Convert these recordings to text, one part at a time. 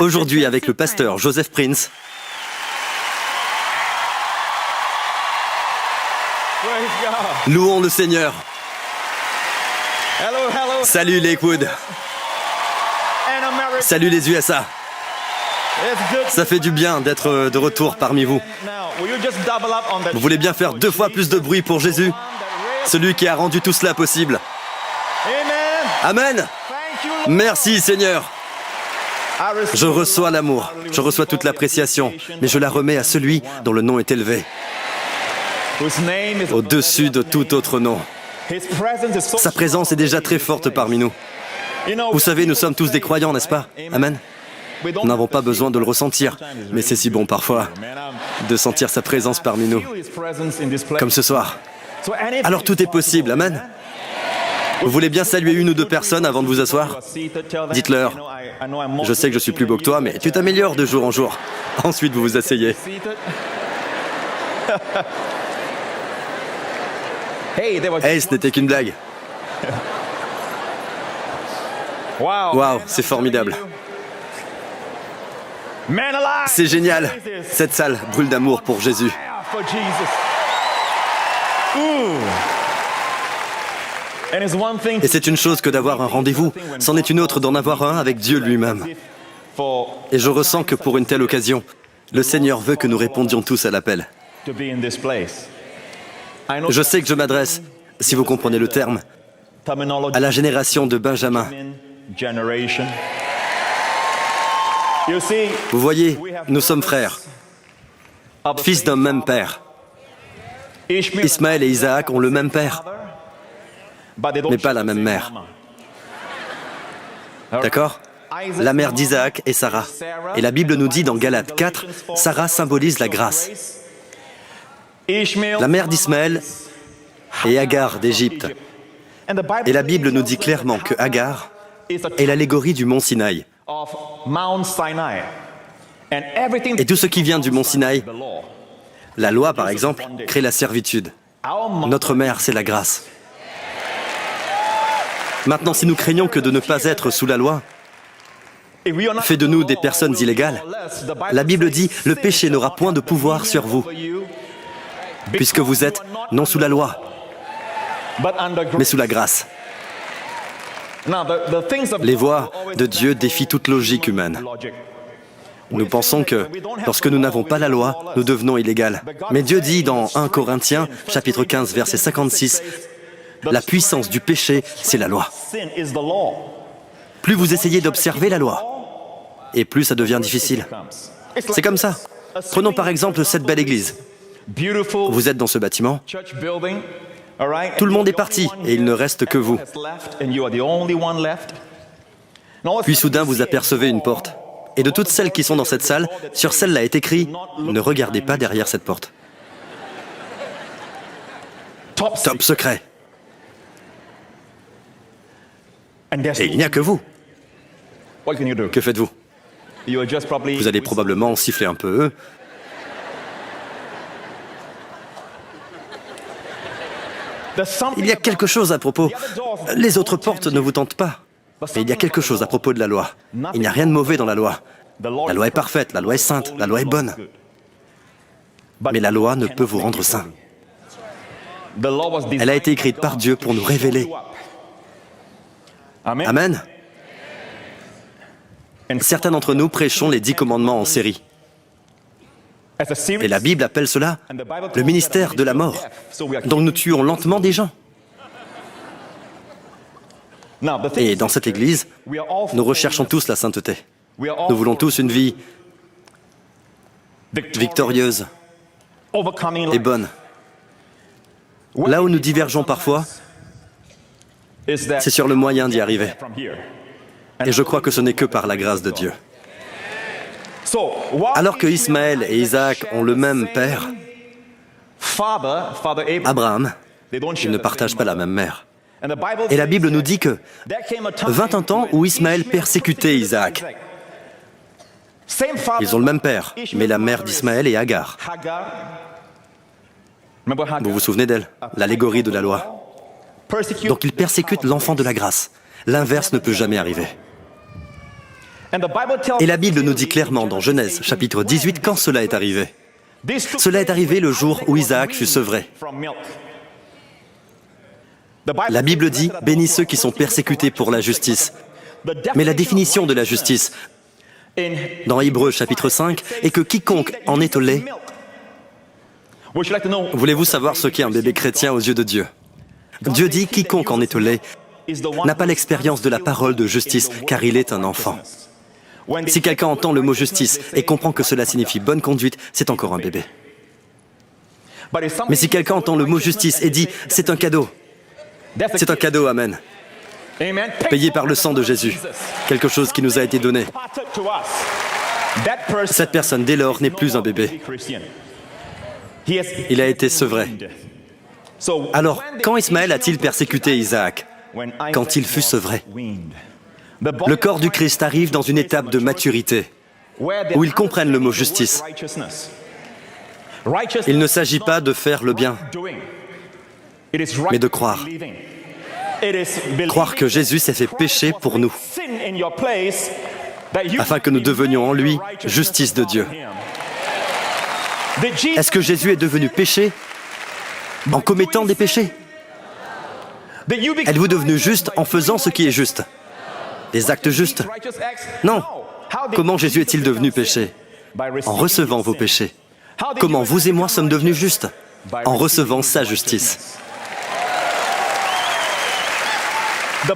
Aujourd'hui, avec le pasteur Joseph Prince, louons le Seigneur. Salut Lakewood. Salut les USA. Ça fait du bien d'être de retour parmi vous. Vous voulez bien faire 2 fois plus de bruit pour Jésus, celui qui a rendu tout cela possible. Amen. Merci Seigneur. Je reçois l'amour, je reçois toute l'appréciation, mais je la remets à celui dont le nom est élevé, au-dessus de tout autre nom. Sa présence est déjà très forte parmi nous. Vous savez, nous sommes tous des croyants, n'est-ce pas? Amen. Nous n'avons pas besoin de le ressentir, mais c'est si bon parfois de sentir sa présence parmi nous, comme ce soir. Alors tout est possible, amen. Vous voulez bien saluer 1 ou 2 personnes avant de vous asseoir? Dites-leur, je sais que je suis plus beau que toi, mais tu t'améliores de jour en jour. Ensuite, vous vous asseyez. Hey, ce n'était qu'une blague. Waouh, c'est formidable. C'est génial. Cette salle brûle d'amour pour Jésus. Et c'est une chose que d'avoir un rendez-vous, c'en est une autre d'en avoir un avec Dieu lui-même. Et je ressens que pour une telle occasion, le Seigneur veut que nous répondions tous à l'appel. Je sais que je m'adresse, si vous comprenez le terme, à la génération de Benjamin. Vous voyez, nous sommes frères, fils d'un même père. Ismaël et Isaac ont le même père, mais pas la même mère. D'accord? La mère d'Isaac est Sarah. Et la Bible nous dit dans Galates 4, Sarah symbolise la grâce. La mère d'Ismaël est Agar d'Égypte. Et la Bible nous dit clairement que Agar est l'allégorie du mont Sinaï. Et tout ce qui vient du mont Sinaï, la loi par exemple, crée la servitude. Notre mère, c'est la grâce. Maintenant, si nous craignons que de ne pas être sous la loi fait de nous des personnes illégales, la Bible dit « Le péché n'aura point de pouvoir sur vous, puisque vous êtes non sous la loi, mais sous la grâce. » Les voies de Dieu défient toute logique humaine. Nous pensons que lorsque nous n'avons pas la loi, nous devenons illégaux. Mais Dieu dit dans 1 Corinthiens, chapitre 15, verset 56, « La puissance du péché, c'est la loi. » Plus vous essayez d'observer la loi, et plus ça devient difficile. C'est comme ça. Prenons par exemple cette belle église. Vous êtes dans ce bâtiment. Tout le monde est parti et il ne reste que vous. Puis soudain, vous apercevez une porte. Et de toutes celles qui sont dans cette salle, sur celle-là est écrit « Ne regardez pas derrière cette porte. » Top secret. Et il n'y a que vous. Que faites-vous? Vous allez probablement siffler un peu. Il y a quelque chose à propos. Les autres portes ne vous tentent pas. Mais il y a quelque chose à propos de la loi. Il n'y a rien de mauvais dans la loi. La loi est parfaite, la loi est sainte, la loi est bonne. Mais la loi ne peut vous rendre saint. Elle a été écrite par Dieu pour nous révéler. Amen. Certains d'entre nous prêchons les 10 commandements en série. Et la Bible appelle cela le ministère de la mort. Donc nous tuons lentement des gens. Et dans cette église, nous recherchons tous la sainteté. Nous voulons tous une vie victorieuse et bonne. Là où nous divergeons parfois, c'est sur le moyen d'y arriver. Et je crois que ce n'est que par la grâce de Dieu. Alors que Ismaël et Isaac ont le même père, Abraham, ils ne partagent pas la même mère. Et la Bible nous dit que vint un temps où Ismaël persécutait Isaac. Ils ont le même père, mais la mère d'Ismaël est Agar. Vous vous souvenez d'elle? L'allégorie de la loi. Donc ils persécutent l'enfant de la grâce. L'inverse ne peut jamais arriver. Et la Bible nous dit clairement dans Genèse, chapitre 18, quand cela est arrivé. Cela est arrivé le jour où Isaac fut sevré. La Bible dit « Bénis ceux qui sont persécutés pour la justice ». Mais la définition de la justice, dans Hébreux chapitre 5, est que quiconque en est au lait. Voulez-vous savoir ce qu'est un bébé chrétien aux yeux de Dieu? Dieu dit « Quiconque en est au lait n'a pas l'expérience de la parole de justice, car il est un enfant ». Si quelqu'un entend le mot justice et comprend que cela signifie bonne conduite, c'est encore un bébé. Mais si quelqu'un entend le mot justice et dit « c'est un cadeau », amen. Payé par le sang de Jésus, quelque chose qui nous a été donné. Cette personne, dès lors, n'est plus un bébé. Il a été sevré. Alors, quand Ismaël a-t-il persécuté Isaac? Quand il fut sevré. Le corps du Christ arrive dans une étape de maturité, où ils comprennent le mot justice. Il ne s'agit pas de faire le bien, mais de croire. Croire que Jésus s'est fait pécher pour nous, afin que nous devenions en lui justice de Dieu. Est-ce que Jésus est devenu péché en commettant des péchés? Êtes-vous devenu juste en faisant ce qui est juste? Des actes justes? Non. Comment Jésus est-il devenu péché? En recevant vos péchés. Comment vous et moi sommes devenus justes? En recevant sa justice.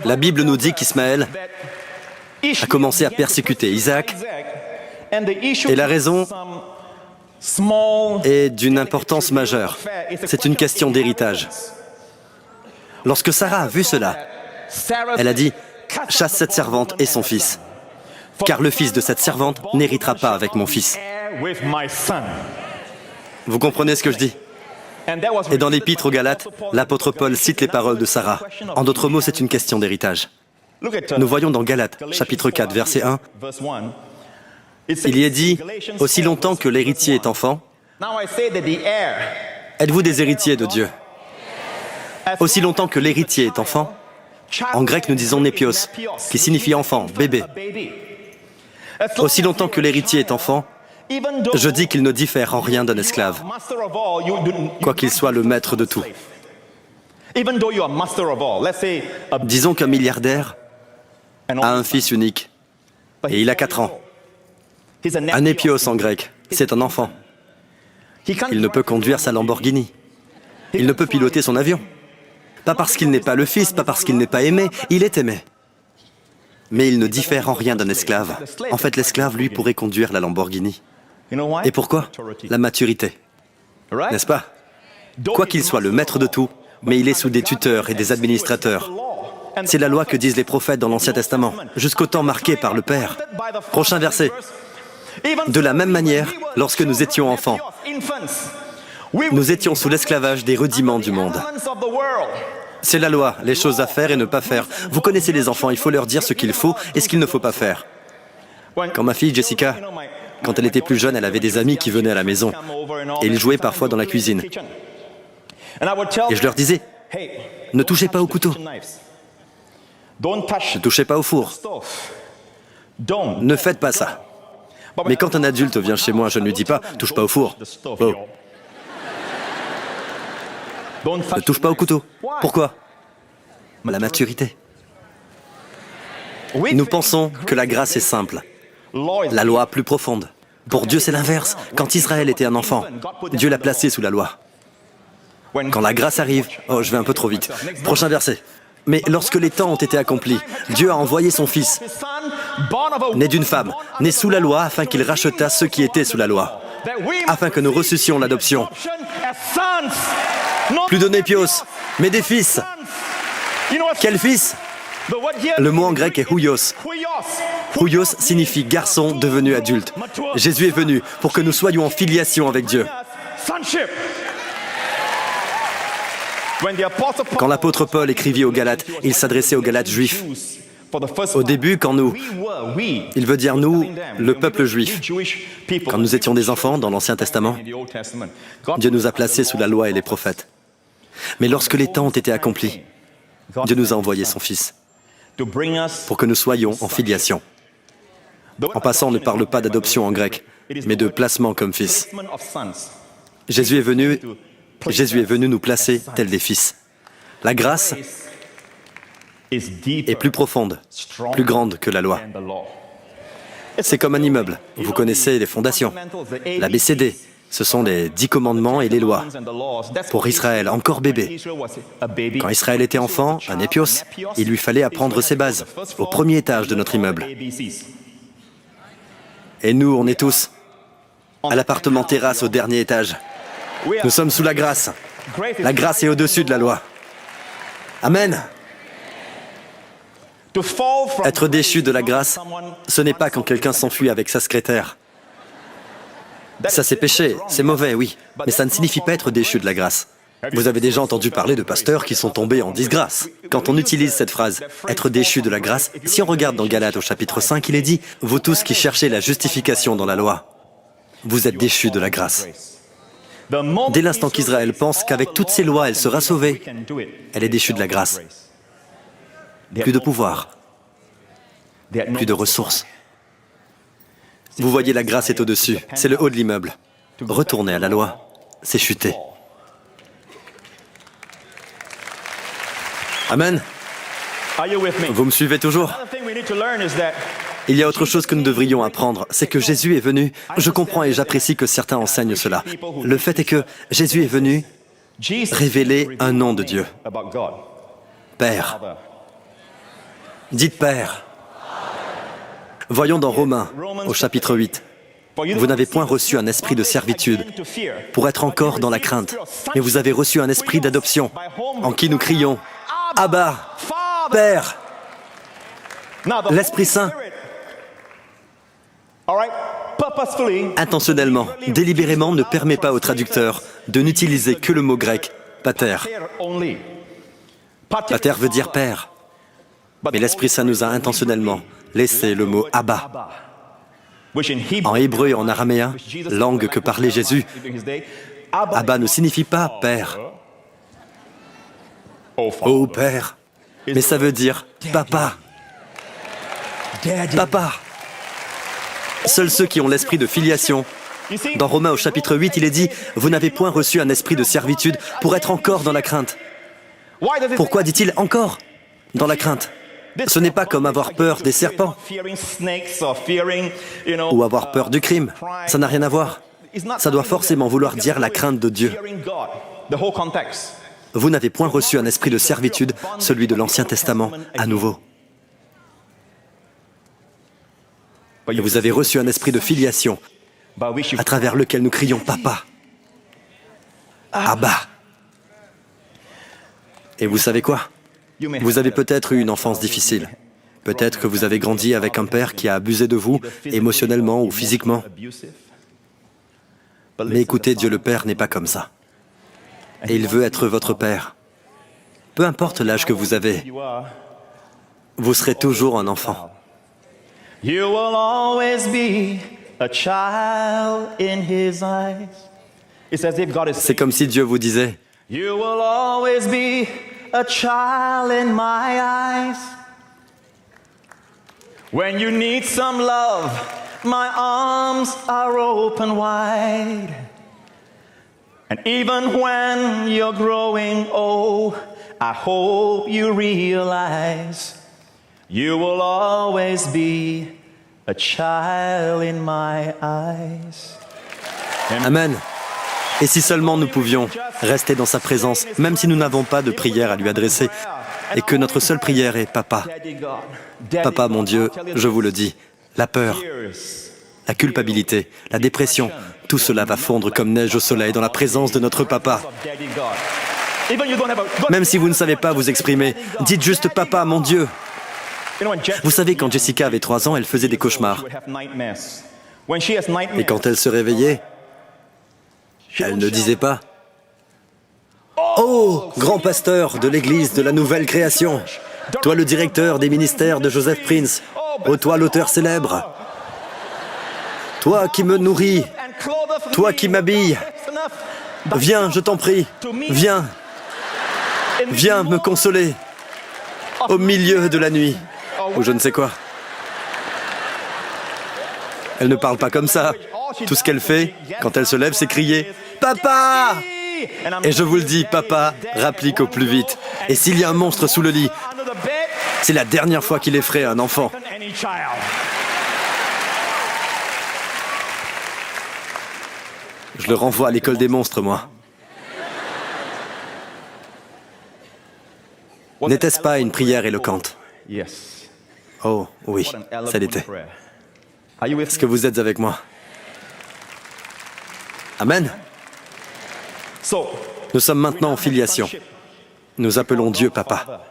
La Bible nous dit qu'Ismaël a commencé à persécuter Isaac, et la raison est d'une importance majeure. C'est une question d'héritage. Lorsque Sarah a vu cela, elle a dit « Chasse cette servante et son fils, car le fils de cette servante n'héritera pas avec mon fils. » Vous comprenez ce que je dis? Et dans l'Épître aux Galates, l'apôtre Paul cite les paroles de Sarah. En d'autres mots, c'est une question d'héritage. Nous voyons dans Galates, chapitre 4, verset 1, il y est dit « Aussi longtemps que l'héritier est enfant, êtes-vous des héritiers de Dieu? Aussi longtemps que l'héritier est enfant, en grec nous disons népios, qui signifie enfant, bébé. Aussi longtemps que l'héritier est enfant, je dis qu'il ne diffère en rien d'un esclave, quoiqu'il soit le maître de tout. Disons qu'un milliardaire a un fils unique, et il a 4 ans. Un épios en grec, c'est un enfant. Il ne peut conduire sa Lamborghini. Il ne peut piloter son avion. Pas parce qu'il n'est pas le fils, pas parce qu'il n'est pas aimé, il est aimé. Mais il ne diffère en rien d'un esclave. En fait, l'esclave, lui, pourrait conduire la Lamborghini. Et pourquoi? La maturité. N'est-ce pas? Quoi qu'il soit le maître de tout, mais il est sous des tuteurs et des administrateurs. C'est la loi que disent les prophètes dans l'Ancien Testament, jusqu'au temps marqué par le Père. Prochain verset. De la même manière, lorsque nous étions enfants, nous étions sous l'esclavage des rudiments du monde. C'est la loi, les choses à faire et ne pas faire. Vous connaissez les enfants, il faut leur dire ce qu'il faut et ce qu'il ne faut pas faire. Quand ma fille Jessica, quand elle était plus jeune, elle avait des amis qui venaient à la maison et ils jouaient parfois dans la cuisine. Et je leur disais, ne touchez pas au couteau, ne touchez pas au four, ne faites pas ça. Mais quand un adulte vient chez moi, je ne lui dis pas, touche pas au four. Oh. Ne touche pas au couteau. Pourquoi? La maturité. Nous pensons que la grâce est simple, la loi plus profonde. Pour Dieu, c'est l'inverse. Quand Israël était un enfant, Dieu l'a placé sous la loi. Quand la grâce arrive... Oh, je vais un peu trop vite. Prochain verset. Mais lorsque les temps ont été accomplis, Dieu a envoyé son Fils, né d'une femme, né sous la loi, afin qu'il rachetât ceux qui étaient sous la loi, afin que nous reçussions l'adoption. Plus de népios, mais des fils. Quel fils? Le mot en grec est huios. Huios signifie garçon devenu adulte. Jésus est venu pour que nous soyons en filiation avec Dieu. Quand l'apôtre Paul écrivit aux Galates, il s'adressait aux Galates juifs. Au début, il veut dire nous, le peuple juif. Quand nous étions des enfants dans l'Ancien Testament, Dieu nous a placés sous la loi et les prophètes. Mais lorsque les temps ont été accomplis, Dieu nous a envoyé son Fils pour que nous soyons en filiation. En passant, on ne parle pas d'adoption en grec, mais de placement comme fils. Jésus est venu nous placer tels des fils. La grâce est plus profonde, plus grande que la loi. C'est comme un immeuble. Vous connaissez les fondations. L'ABCD, ce sont les 10 commandements et les lois. Pour Israël, encore bébé. Quand Israël était enfant, un épios, il lui fallait apprendre ses bases, au premier étage de notre immeuble. Et nous, on est tous à l'appartement terrasse au dernier étage. Nous sommes sous la grâce. La grâce est au-dessus de la loi. Amen. Être déchu de la grâce, ce n'est pas quand quelqu'un s'enfuit avec sa secrétaire. Ça c'est péché, c'est mauvais, oui, mais ça ne signifie pas être déchu de la grâce. Vous avez déjà entendu parler de pasteurs qui sont tombés en disgrâce. Quand on utilise cette phrase, être déchu de la grâce, si on regarde dans Galates au chapitre 5, il est dit, vous tous qui cherchez la justification dans la loi, vous êtes déchus de la grâce. Dès l'instant qu'Israël pense qu'avec toutes ses lois, elle sera sauvée, elle est déchue de la grâce. Plus de pouvoir, plus de ressources. Vous voyez, la grâce est au-dessus, c'est le haut de l'immeuble. Retourner à la loi, c'est chuter. Amen. Vous me suivez toujours? Il y a autre chose que nous devrions apprendre, c'est que Jésus est venu. Je comprends et j'apprécie que certains enseignent cela. Le fait est que Jésus est venu révéler un nom de Dieu. Père. Dites Père. Voyons dans Romains, au chapitre 8. Vous n'avez point reçu un esprit de servitude pour être encore dans la crainte, mais vous avez reçu un esprit d'adoption, en qui nous crions « Abba, Père !» L'Esprit Saint, intentionnellement, délibérément, ne permet pas au traducteur de n'utiliser que le mot grec « pater ». Pater veut dire père, mais l'Esprit Saint nous a intentionnellement laissé le mot « Abba ». En hébreu et en araméen, langue que parlait Jésus, Abba ne signifie pas « père ». Oh Père, mais ça veut dire « papa ». Papa. Seuls ceux qui ont l'esprit de filiation. Dans Romains au chapitre 8, il est dit « Vous n'avez point reçu un esprit de servitude pour être encore dans la crainte ». Pourquoi dit-il « encore » dans la crainte? Ce n'est pas comme avoir peur des serpents ou avoir peur du crime. Ça n'a rien à voir. Ça doit forcément vouloir dire la crainte de Dieu. Vous n'avez point reçu un esprit de servitude, celui de l'Ancien Testament, à nouveau. Et vous avez reçu un esprit de filiation, à travers lequel nous crions « Papa »,« Abba ». Et vous savez quoi? Vous avez peut-être eu une enfance difficile. Peut-être que vous avez grandi avec un père qui a abusé de vous, émotionnellement ou physiquement. Mais écoutez, Dieu le Père n'est pas comme ça. Et il veut être votre Père. Peu importe l'âge que vous avez, vous serez toujours un enfant. You will always be a child in his eyes. C'est comme si Dieu vous disait, You will always be a child in my eyes. When you need some love, my arms are open wide. And even when you're growing old, I hope you realize you will always be a child in my eyes. Amen. Et si seulement nous pouvions rester dans sa présence, même si nous n'avons pas de prière à lui adresser, et que notre seule prière est « Papa ». Papa, mon Dieu, je vous le dis, la peur, la culpabilité, la dépression, tout cela va fondre comme neige au soleil dans la présence de notre Papa. Même si vous ne savez pas vous exprimer, dites juste « Papa, mon Dieu ». Vous savez, quand Jessica avait 3 ans, elle faisait des cauchemars. Et quand elle se réveillait, elle ne disait pas « Oh, grand pasteur de l'église de la nouvelle création, toi le directeur des ministères de Joseph Prince, oh toi l'auteur célèbre, toi qui me nourris, toi qui m'habilles, viens, je t'en prie, viens, viens me consoler au milieu de la nuit. » Ou je ne sais quoi. Elle ne parle pas comme ça. Tout ce qu'elle fait, quand elle se lève, c'est crier « Papa !» Et je vous le dis, papa rapplique au plus vite. Et s'il y a un monstre sous le lit, c'est la dernière fois qu'il effraie un enfant. Je le renvoie à l'école des monstres, moi. N'était-ce pas une prière éloquente? Oh, oui, ça l'était. Est-ce que vous êtes avec moi? Amen. Nous sommes maintenant en filiation. Nous appelons Dieu Papa.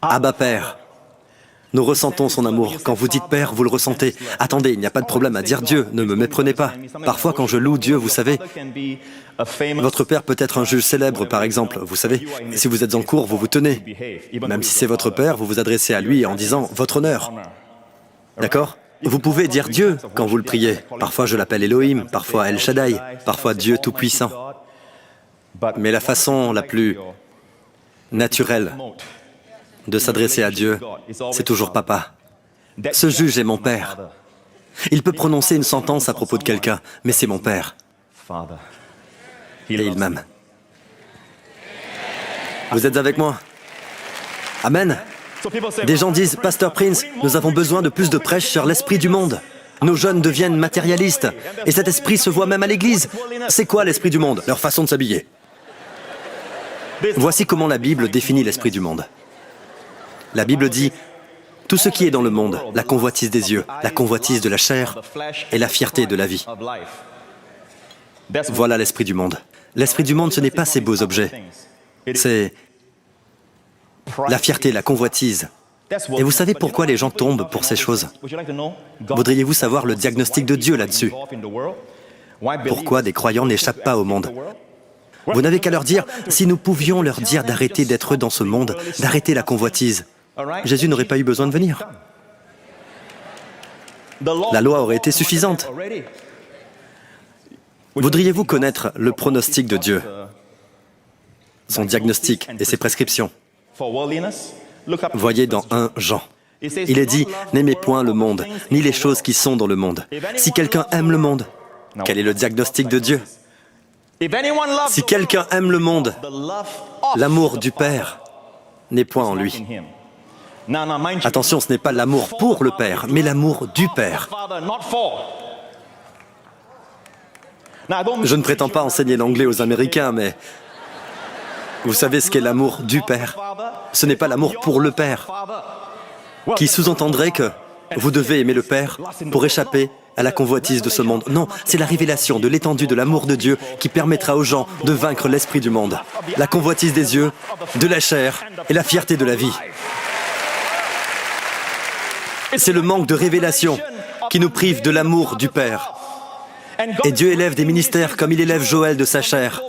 Abba Père. Nous ressentons son amour. Quand vous dites Père, vous le ressentez. Attendez, il n'y a pas de problème à dire Dieu, ne me méprenez pas. Parfois, quand je loue Dieu, vous savez, votre père peut être un juge célèbre, par exemple, vous savez. Et si vous êtes en cours, vous vous tenez. Même si c'est votre père, vous vous adressez à lui en disant « Votre honneur ». D'accord? Vous pouvez dire Dieu quand vous le priez. Parfois, je l'appelle Elohim, parfois El Shaddai, parfois Dieu Tout-Puissant. Mais la façon la plus naturelle de s'adresser à Dieu, c'est toujours Papa. Ce juge est mon Père. Il peut prononcer une sentence à propos de quelqu'un, mais c'est mon Père. Et il m'aime. Vous êtes avec moi? Amen. Des gens disent, Pasteur Prince, nous avons besoin de plus de prêches sur l'esprit du monde. Nos jeunes deviennent matérialistes. Et cet esprit se voit même à l'église. C'est quoi l'esprit du monde? Leur façon de s'habiller. Voici comment la Bible définit l'esprit du monde. La Bible dit, tout ce qui est dans le monde, la convoitise des yeux, la convoitise de la chair et la fierté de la vie. Voilà l'esprit du monde. L'esprit du monde, ce n'est pas ces beaux objets. C'est la fierté, la convoitise. Et vous savez pourquoi les gens tombent pour ces choses? Voudriez-vous savoir le diagnostic de Dieu là-dessus? Pourquoi des croyants n'échappent pas au monde? Vous n'avez qu'à leur dire, si nous pouvions leur dire d'arrêter d'être dans ce monde, d'arrêter la convoitise, Jésus n'aurait pas eu besoin de venir. La loi aurait été suffisante. Voudriez-vous connaître le pronostic de Dieu, son diagnostic et ses prescriptions? Voyez dans 1 Jean. Il est dit, n'aimez point le monde, ni les choses qui sont dans le monde. Si quelqu'un aime le monde, quel est le diagnostic de Dieu? Si quelqu'un aime le monde, l'amour du Père n'est point en lui. Attention, ce n'est pas l'amour pour le Père, mais l'amour du Père. Je ne prétends pas enseigner l'anglais aux Américains, mais vous savez ce qu'est l'amour du Père? Ce n'est pas l'amour pour le Père, qui sous-entendrait que vous devez aimer le Père pour échapper à la convoitise de ce monde. Non, c'est la révélation de l'étendue de l'amour de Dieu qui permettra aux gens de vaincre l'esprit du monde, la convoitise des yeux, de la chair et la fierté de la vie. C'est le manque de révélation qui nous prive de l'amour du Père. Et Dieu élève des ministères comme il élève Joël de sa chair,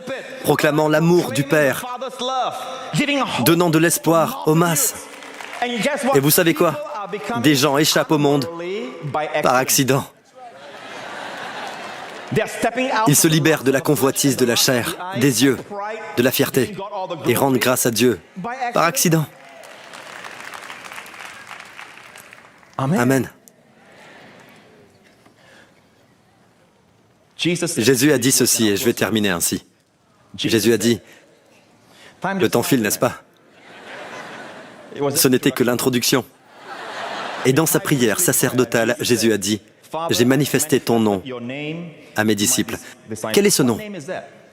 proclamant l'amour du Père, donnant de l'espoir aux masses. Et vous savez quoi? Des gens échappent au monde par accident. Ils se libèrent de la convoitise de la chair, des yeux, de la fierté, et rendent grâce à Dieu par accident. Amen. Jésus a dit ceci, et je vais terminer ainsi. Jésus a dit, le temps file, n'est-ce pas? Ce n'était que l'introduction. Et dans sa prière sacerdotale, Jésus a dit, j'ai manifesté ton nom à mes disciples. Quel est ce nom?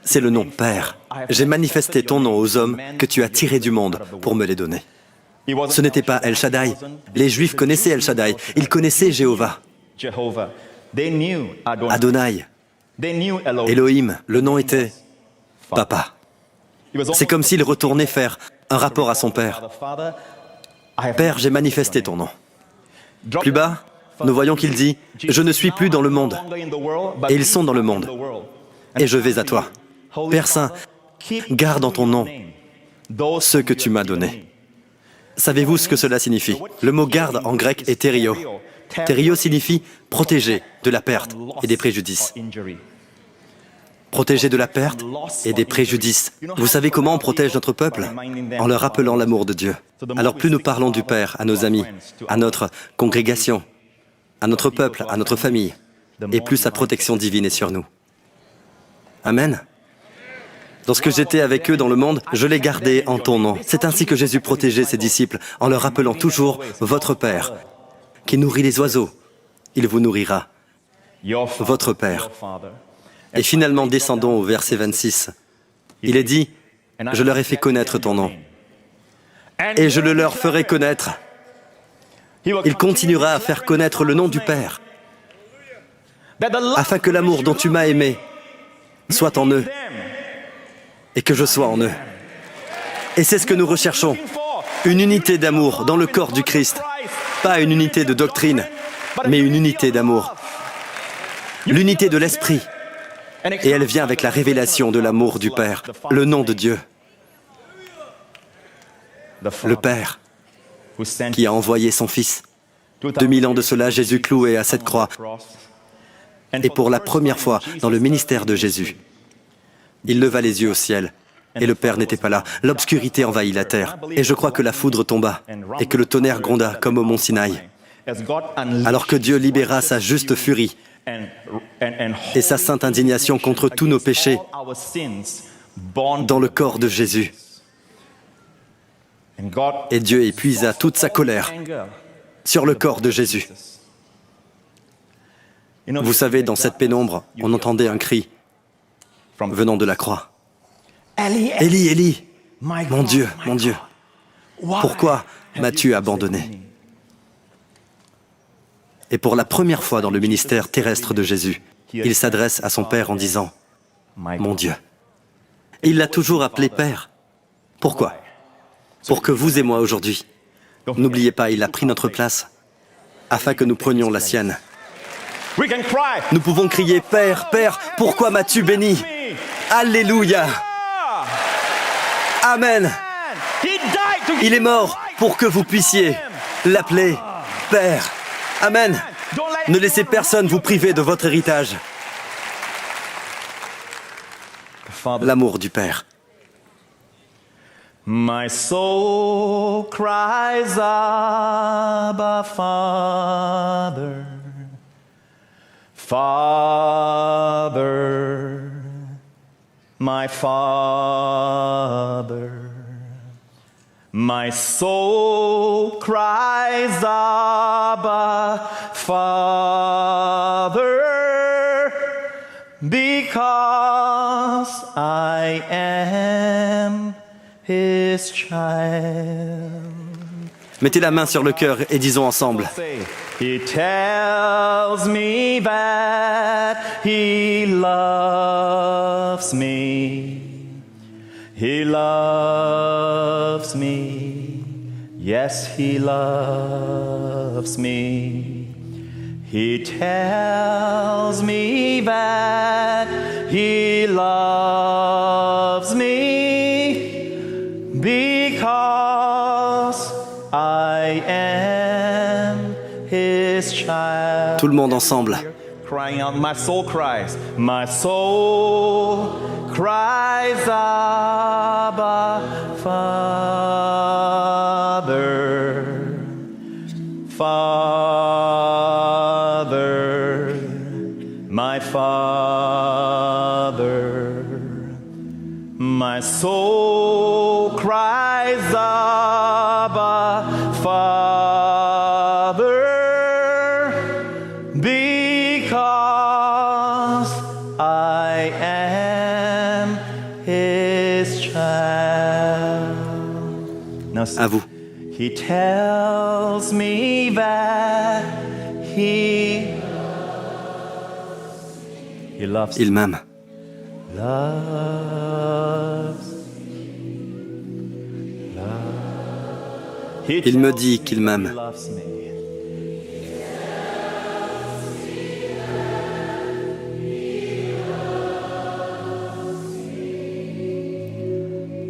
C'est le nom Père. J'ai manifesté ton nom aux hommes que tu as tirés du monde pour me les donner. Ce n'était pas El Shaddai. Les Juifs connaissaient El Shaddai. Ils connaissaient Jéhovah. Adonai. Elohim. Le nom était Papa. C'est comme s'il retournait faire un rapport à son Père. Père, j'ai manifesté ton nom. Plus bas, nous voyons qu'il dit, je ne suis plus dans le monde, et ils sont dans le monde, et je vais à toi. Père Saint, garde en ton nom ce que tu m'as donné. Savez-vous ce que cela signifie? Le mot garde en grec est thério. Thério signifie protéger de la perte et des préjudices. Protéger de la perte et des préjudices. Vous savez comment on protège notre peuple? En leur rappelant l'amour de Dieu. Alors plus nous parlons du Père à nos amis, à notre congrégation, à notre peuple, à notre famille, et plus sa protection divine est sur nous. Amen. Lorsque j'étais avec eux dans le monde, je les gardais en ton nom. C'est ainsi que Jésus protégeait ses disciples, en leur rappelant toujours « Votre Père, qui nourrit les oiseaux, il vous nourrira. Votre Père. » Et finalement, descendons au verset 26. Il est dit « Je leur ai fait connaître ton nom. Et je le leur ferai connaître. Il continuera à faire connaître le nom du Père, afin que l'amour dont tu m'as aimé soit en eux, et que je sois en eux. » Et c'est ce que nous recherchons, une unité d'amour dans le corps du Christ, pas une unité de doctrine, mais une unité d'amour. L'unité de l'Esprit, et elle vient avec la révélation de l'amour du Père, le nom de Dieu. Le Père, qui a envoyé son Fils. 2000 ans de cela, Jésus cloué à cette croix. Et pour la première fois dans le ministère de Jésus, il leva les yeux au ciel, et le Père n'était pas là. L'obscurité envahit la terre, et je crois que la foudre tomba, et que le tonnerre gronda comme au mont Sinaï. Alors que Dieu libéra sa juste furie et sa sainte indignation contre tous nos péchés dans le corps de Jésus. Et Dieu épuisa toute sa colère sur le corps de Jésus. Vous savez, dans cette pénombre, on entendait un cri venant de la croix. « Élie, Élie, mon Dieu, pourquoi m'as-tu abandonné ?» Et pour la première fois dans le ministère terrestre de Jésus, il s'adresse à son Père en disant « Mon Dieu ». Il l'a toujours appelé Père. Pourquoi? Pour que vous et moi aujourd'hui, n'oubliez pas, il a pris notre place, afin que nous prenions la sienne. Nous pouvons crier « Père, Père, pourquoi m'as-tu béni ?» Alléluia. Amen. Il est mort pour que vous puissiez l'appeler Père. Amen. Ne laissez personne vous priver de votre héritage. L'amour du Père. My soul cries, Abba, Father, Father, my Father. My soul cries, Abba, Father, because I am His child. Mettez la main sur le cœur et disons ensemble. He tells me that He loves me. He loves me. Yes, He loves me. He tells me that He loves me because I am His child. Tout le monde ensemble. Crying out, my soul cries, my soul cries, Abba, Father, Father, my Father. My soul cries, Abba, Father, because I am His child. Now, À vous. He tells me that He loves Il m'aime. Il me dit qu'il m'aime.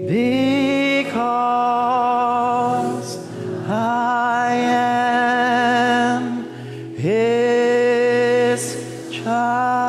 Because I am His child.